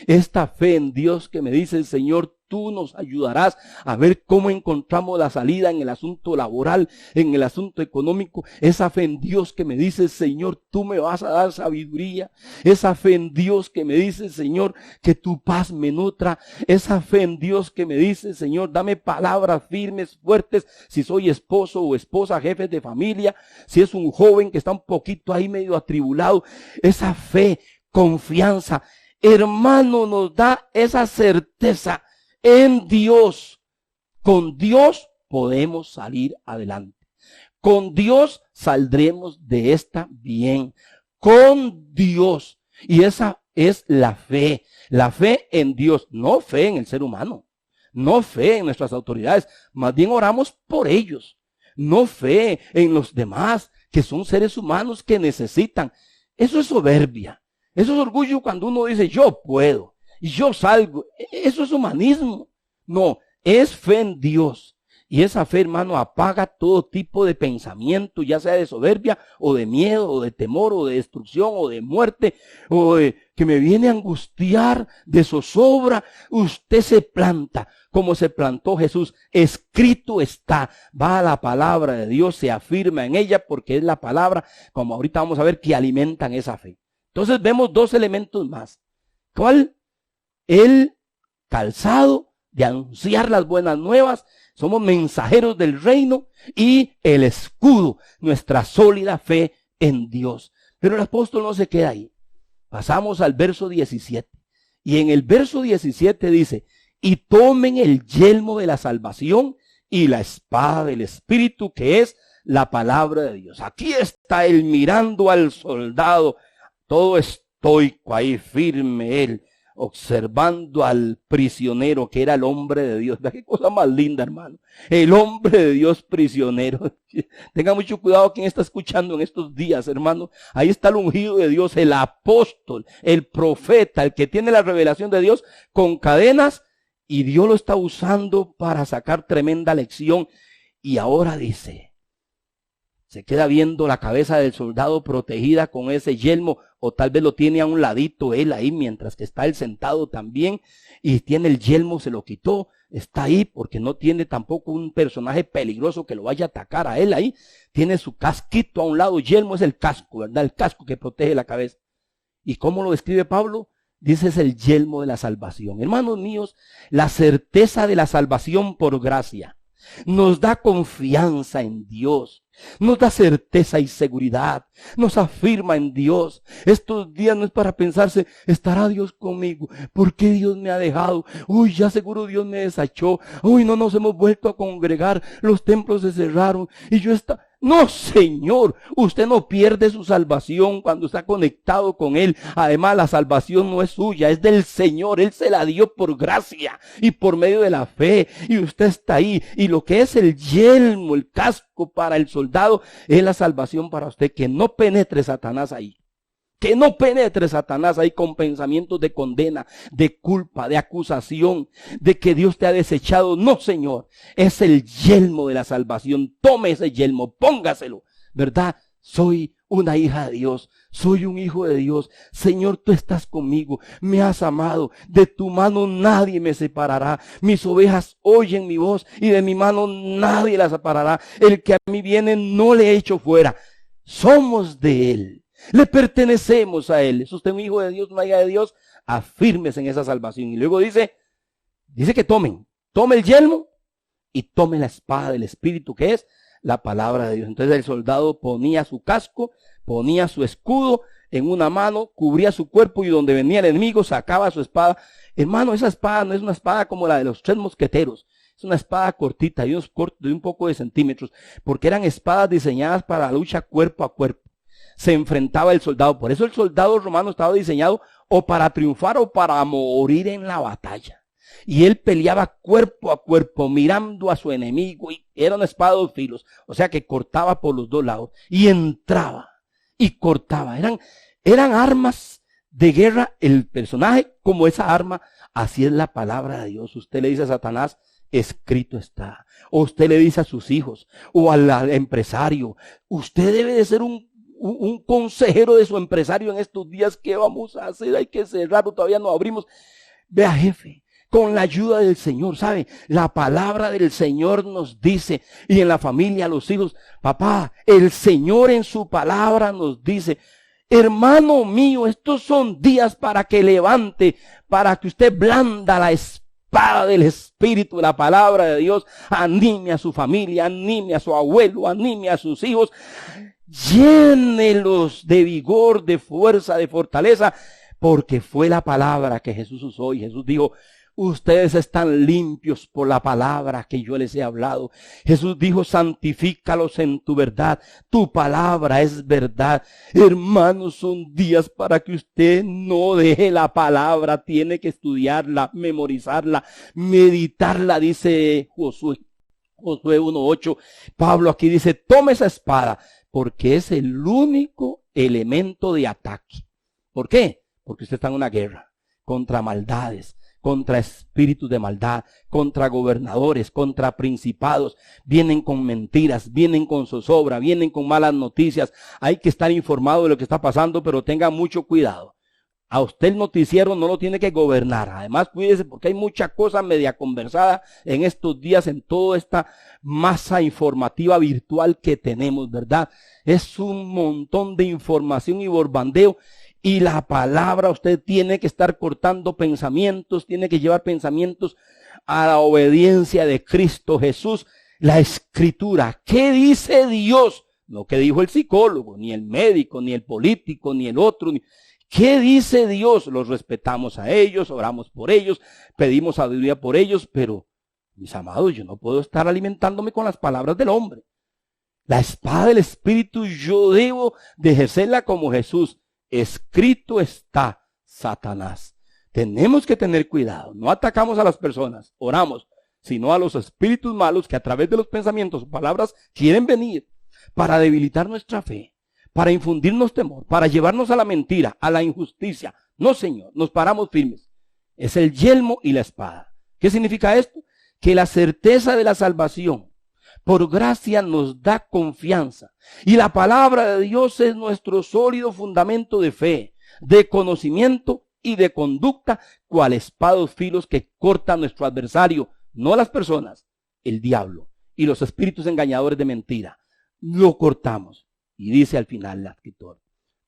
Esta fe en Dios que me dice el Señor, tú nos ayudarás a ver cómo encontramos la salida en el asunto laboral, en el asunto económico. Esa fe en Dios que me dice, Señor, tú me vas a dar sabiduría. Esa fe en Dios que me dice, Señor, que tu paz me nutra. Esa fe en Dios que me dice, Señor, dame palabras firmes, fuertes, si soy esposo o esposa, jefes de familia, si es un joven que está un poquito ahí medio atribulado. Esa fe, confianza, hermano, nos da esa certeza en Dios. Con Dios podemos salir adelante. Con Dios saldremos de esta bien. Con Dios. Y esa es la fe. La fe en Dios, no fe en el ser humano. No fe en nuestras autoridades. Más bien oramos por ellos. No fe en los demás, que son seres humanos que necesitan. Eso es soberbia. Eso es orgullo cuando uno dice, yo puedo. Y yo salgo. Eso es humanismo. No, es fe en Dios. Y esa fe, hermano, apaga todo tipo de pensamiento, ya sea de soberbia, o de miedo, o de temor, o de destrucción, o de muerte, o de que me viene a angustiar, de zozobra. Usted se planta como se plantó Jesús. Escrito está. Va a la palabra de Dios, se afirma en ella, porque es la palabra, como ahorita vamos a ver, que alimentan esa fe. Entonces vemos dos elementos más. ¿Cuál? El calzado de anunciar las buenas nuevas. Somos mensajeros del reino, y el escudo, nuestra sólida fe en Dios. Pero el apóstol no se queda ahí. Pasamos al verso 17. Y en el verso 17 dice, y tomen el yelmo de la salvación y la espada del Espíritu, que es la palabra de Dios. Aquí está él mirando al soldado, todo estoico ahí, firme él, observando al prisionero que era el hombre de Dios. Qué cosa más linda, hermano. El hombre de Dios prisionero. Tenga mucho cuidado quien está escuchando en estos días, hermano. Ahí está el ungido de Dios, el apóstol, el profeta, el que tiene la revelación de Dios con cadenas, y Dios lo está usando para sacar tremenda lección. Y ahora dice, se queda viendo la cabeza del soldado protegida con ese yelmo, o tal vez lo tiene a un ladito él ahí, mientras que está él sentado también, y tiene el yelmo, se lo quitó, está ahí porque no tiene tampoco un personaje peligroso que lo vaya a atacar a él ahí. Tiene su casquito a un lado. Yelmo es el casco, ¿verdad? El casco que protege la cabeza. ¿Y cómo lo describe Pablo? Dice, es el yelmo de la salvación. Hermanos míos, la certeza de la salvación por gracia nos da confianza en Dios, nos da certeza y seguridad, nos afirma en Dios. Estos días no es para pensarse, ¿estará Dios conmigo? ¿Por qué Dios me ha dejado? Uy, ya seguro Dios me desechó. Uy, no nos hemos vuelto a congregar, los templos se cerraron y yo está... No, Señor, usted no pierde su salvación cuando está conectado con Él. Además, la salvación no es suya, es del Señor. Él se la dio por gracia y por medio de la fe. Y usted está ahí. Y lo que es el yelmo, el casco para el soldado, es la salvación para usted. Que no penetre Satanás ahí. Que no penetre Satanás ahí con pensamientos de condena, de culpa, de acusación, de que Dios te ha desechado. No, Señor, es el yelmo de la salvación. Tome ese yelmo, póngaselo, ¿verdad? Soy una hija de Dios, soy un hijo de Dios. Señor, tú estás conmigo, me has amado. De tu mano nadie me separará. Mis ovejas oyen mi voz y de mi mano nadie las separará. El que a mí viene no le echo fuera. Somos de Él. Le pertenecemos a Él. ¿Es usted un hijo de Dios, una hija de Dios? Afírmese en esa salvación. Y luego dice que tome el yelmo y tome la espada del Espíritu, que es la palabra de Dios. Entonces el soldado ponía su casco, ponía su escudo en una mano, cubría su cuerpo, y donde venía el enemigo sacaba su espada. Hermano, esa espada no es una espada como la de los 3 mosqueteros. Es una espada cortita, de un poco de centímetros, porque eran espadas diseñadas para la lucha cuerpo a cuerpo. Se enfrentaba el soldado. Por eso el soldado romano estaba diseñado o para triunfar o para morir en la batalla. Y él peleaba cuerpo a cuerpo, mirando a su enemigo, y era una espada de 2 filos, o sea que cortaba por los 2 lados, y entraba y cortaba. Eran armas de guerra. El personaje como esa arma, así es la palabra de Dios. Usted le dice a Satanás, escrito está. O usted le dice a sus hijos, o al empresario, usted debe de ser un consejero de su empresario en estos días. ¿Qué vamos a hacer? Hay que cerrarlo, todavía no abrimos. Vea, jefe, con la ayuda del Señor, ¿sabe? La palabra del Señor nos dice, y en la familia, los hijos, papá, el Señor en su palabra nos dice, hermano mío, estos son días para que levante, para que usted blanda la espada del Espíritu, la palabra de Dios, anime a su familia, anime a su abuelo, anime a sus hijos, llénelos de vigor, de fuerza, de fortaleza, porque fue la palabra que Jesús usó. Y Jesús dijo, Ustedes están limpios por la palabra que yo les he hablado. Jesús dijo, santifícalos en tu verdad. Tu palabra es verdad. Hermanos, son días para que usted no deje la palabra. Tiene que estudiarla, memorizarla, meditarla, dice Josué 1:8. Pablo aquí dice, tome esa espada, porque es el único elemento de ataque. ¿Por qué? Porque usted está en una guerra contra maldades, contra espíritus de maldad, contra gobernadores, contra principados. Vienen con mentiras, vienen con zozobra, vienen con malas noticias. Hay que estar informado de lo que está pasando, pero tenga mucho cuidado. A usted el noticiero no lo tiene que gobernar. Además, cuídese porque hay mucha cosa media conversada en estos días, en toda esta masa informativa virtual que tenemos, ¿verdad? Es un montón de información y borbandeo. Y la palabra, usted tiene que estar cortando pensamientos, tiene que llevar pensamientos a la obediencia de Cristo Jesús. La Escritura, ¿qué dice Dios? No que dijo el psicólogo, ni el médico, ni el político, ni el otro. ¿Qué dice Dios? Los respetamos a ellos, oramos por ellos, pedimos sabiduría por ellos, pero, mis amados, yo no puedo estar alimentándome con las palabras del hombre. La espada del Espíritu yo debo de ejercerla como Jesús. Escrito está, Satanás. Tenemos que tener cuidado. No atacamos a las personas, oramos, sino a los espíritus malos que a través de los pensamientos o palabras quieren venir para debilitar nuestra fe, para infundirnos temor, para llevarnos a la mentira, a la injusticia. No, Señor, nos paramos firmes. Es el yelmo y la espada. ¿Qué significa esto? Que la certeza de la salvación por gracia nos da confianza. Y la palabra de Dios es nuestro sólido fundamento de fe, de conocimiento y de conducta, cual espados filos que corta a nuestro adversario, no las personas, el diablo y los espíritus engañadores de mentira. Lo cortamos. Y dice al final el escritor,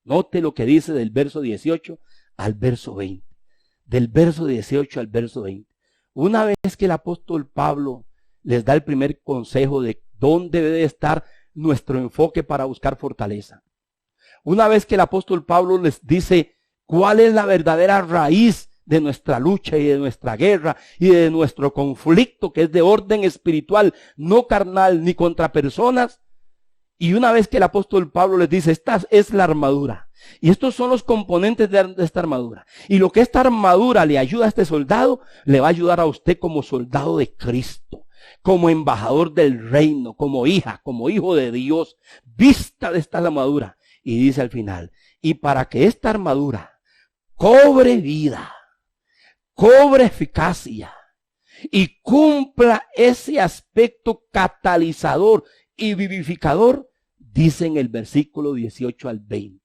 note lo que dice del verso 18 al verso 20. Del verso 18 al verso 20. Una vez que el apóstol Pablo les da el primer consejo de dónde debe estar nuestro enfoque para buscar fortaleza. Una vez que el apóstol Pablo les dice cuál es la verdadera raíz de nuestra lucha y de nuestra guerra y de nuestro conflicto, que es de orden espiritual, no carnal ni contra personas. Y una vez que el apóstol Pablo les dice, esta es la armadura. Y estos son los componentes de esta armadura. Y lo que esta armadura le ayuda a este soldado, le va a ayudar a usted como soldado de Cristo, como embajador del reino, como hija, como hijo de Dios. Vista de esta armadura. Y dice al final, y para que esta armadura cobre vida, cobre eficacia y cumpla ese aspecto catalizador y vivificador, dice en el versículo 18 al 20,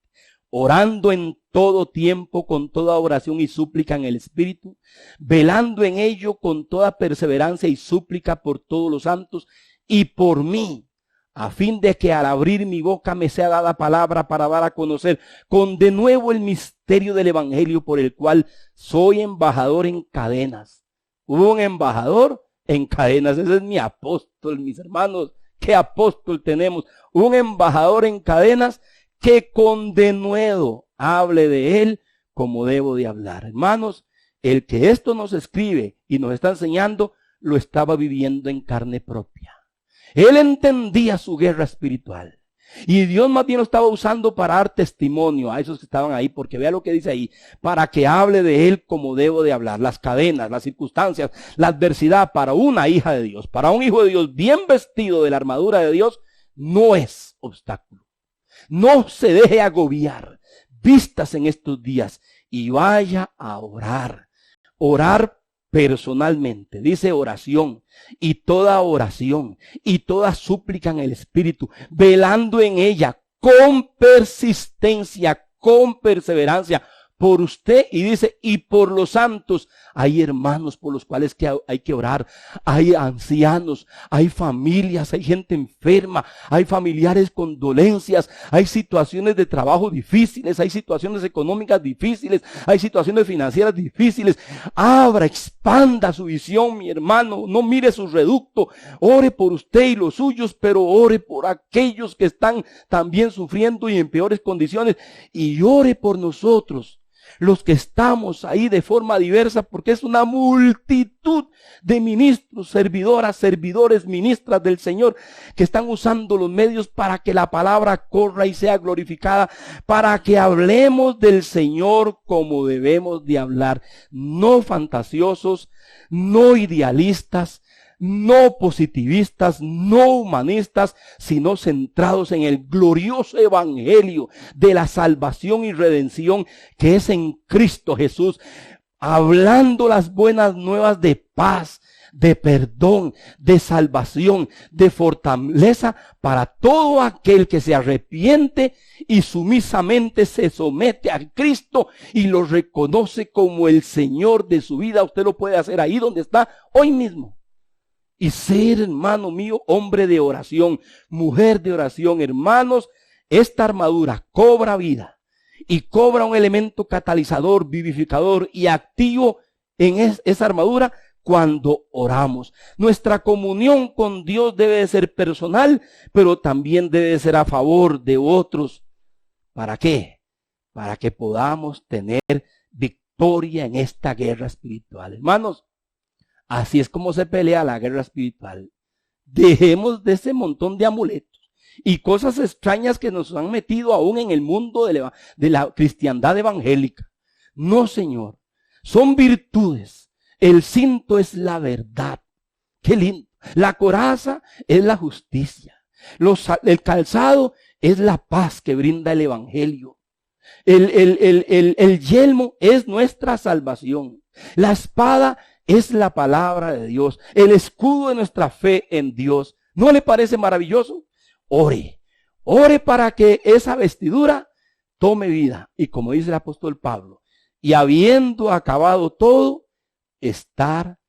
orando en todo tiempo con toda oración y súplica en el Espíritu, velando en ello con toda perseverancia y súplica por todos los santos y por mí, a fin de que al abrir mi boca me sea dada palabra para dar a conocer con de nuevo el misterio del Evangelio, por el cual soy embajador en cadenas. Un embajador en cadenas, ese es mi apóstol, mis hermanos. ¿Qué apóstol tenemos? Un embajador en cadenas que con denuedo hable de él como debo de hablar. Hermanos, el que esto nos escribe y nos está enseñando, lo estaba viviendo en carne propia. Él entendía su guerra espiritual. Y Dios más bien lo estaba usando para dar testimonio a esos que estaban ahí, porque vea lo que dice ahí, para que hable de él como debo de hablar. Las cadenas, las circunstancias, la adversidad para una hija de Dios, para un hijo de Dios bien vestido de la armadura de Dios, no es obstáculo. No se deje agobiar. Vistas en estos días y vaya a orar. Orar personalmente, dice oración y toda súplica en el Espíritu, velando en ella con persistencia, con perseverancia, por usted, y dice, y por los santos. Hay hermanos por los cuales hay que orar, hay ancianos, hay familias, hay gente enferma, hay familiares con dolencias, hay situaciones de trabajo difíciles, hay situaciones económicas difíciles, hay situaciones financieras difíciles. Abra, expanda su visión, mi hermano, no mire su reducto, ore por usted y los suyos, pero ore por aquellos que están también sufriendo y en peores condiciones, y ore por nosotros. los que estamos ahí de forma diversa, porque es una multitud de ministros, servidoras, servidores, ministras del Señor, que están usando los medios para que la palabra corra y sea glorificada, para que hablemos del Señor como debemos de hablar, no fantasiosos, no idealistas, no positivistas, no humanistas, sino centrados en el glorioso evangelio de la salvación y redención que es en Cristo Jesús, hablando las buenas nuevas de paz, de perdón, de salvación, de fortaleza para todo aquel que se arrepiente y sumisamente se somete a Cristo y lo reconoce como el Señor de su vida. Usted lo puede hacer ahí donde está hoy mismo. Y ser, hermano mío, hombre de oración, mujer de oración. Hermanos, esta armadura cobra vida y cobra un elemento catalizador, vivificador y activo en esa armadura cuando oramos. Nuestra comunión con Dios debe de ser personal, pero también debe de ser a favor de otros. ¿Para qué? Para que podamos tener victoria en esta guerra espiritual. Hermanos, así es como se pelea la guerra espiritual. Dejemos de ese montón de amuletos y cosas extrañas que nos han metido aún en el mundo de la cristiandad evangélica. No, Señor, son virtudes. El cinto es la verdad. Qué lindo. La coraza es la justicia. El calzado es la paz que brinda el evangelio. El yelmo es nuestra salvación. La espada es la palabra de Dios, el escudo de nuestra fe en Dios. ¿No le parece maravilloso? Ore para que esa vestidura tome vida. Y como dice el apóstol Pablo, y habiendo acabado todo, estar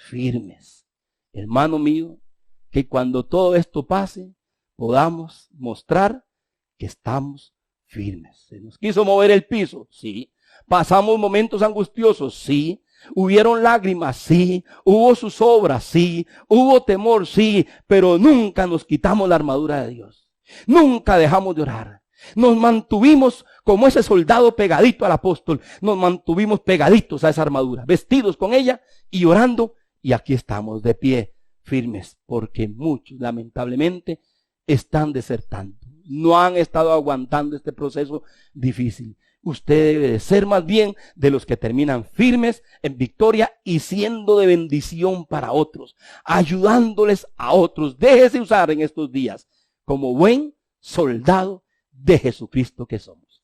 firmes. Hermano mío, que cuando todo esto pase, podamos mostrar que estamos firmes. ¿Se nos quiso mover el piso? Sí. ¿Pasamos momentos angustiosos? Sí. ¿Hubieron lágrimas? Sí. ¿Hubo zozobra? Sí. ¿Hubo temor? Sí. Pero nunca nos quitamos la armadura de Dios. Nunca dejamos de orar. Nos mantuvimos como ese soldado pegadito al apóstol. Nos mantuvimos pegaditos a esa armadura, vestidos con ella y orando. Y aquí estamos de pie, firmes, porque muchos lamentablemente están desertando. No han estado aguantando este proceso difícil. Usted debe de ser más bien de los que terminan firmes en victoria y siendo de bendición para otros, ayudándoles a otros. Déjese usar en estos días como buen soldado de Jesucristo que somos.